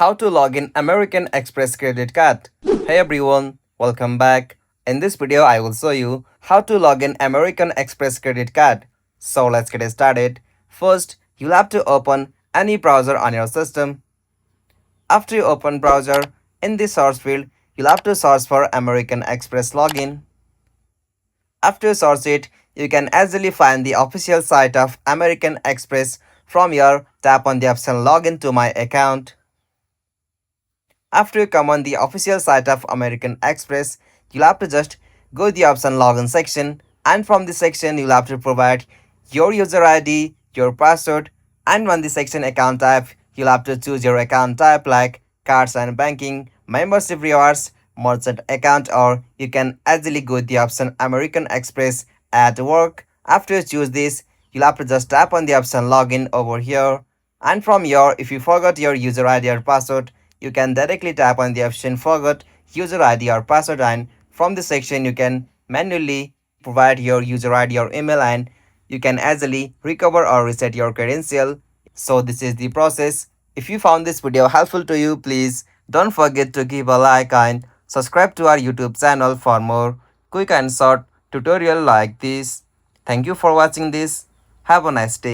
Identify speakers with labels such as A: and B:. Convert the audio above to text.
A: how to log in American Express credit card. Hey everyone, welcome back. In this video, I will show you how to log in American Express credit card. So let's get started. First, you'll have to open any browser on your system. After you open browser, in the search field, you'll have to search for American Express login. After you search it, you can easily find the official site of American Express. From here, tap on the option login to my account. After you come on the official site of American Express, you'll have to just go to the option login section, and from this section you'll have to provide your user ID, your password, and on the section account type, you'll have to choose your account type like cards and banking, membership rewards, merchant account, or you can easily go to the option American Express at work. After you choose this, you'll have to just tap on the option login over here, and from here, if you forgot your user ID or password, you can directly tap on the option forgot user ID or password, and from this section you can manually provide your user ID or email, and you can easily recover or reset your credential. So this is the process. If you found this video helpful to you, please don't forget to give a like and subscribe to our YouTube channel for more quick and short tutorial like this. Thank you for watching this. Have a nice day.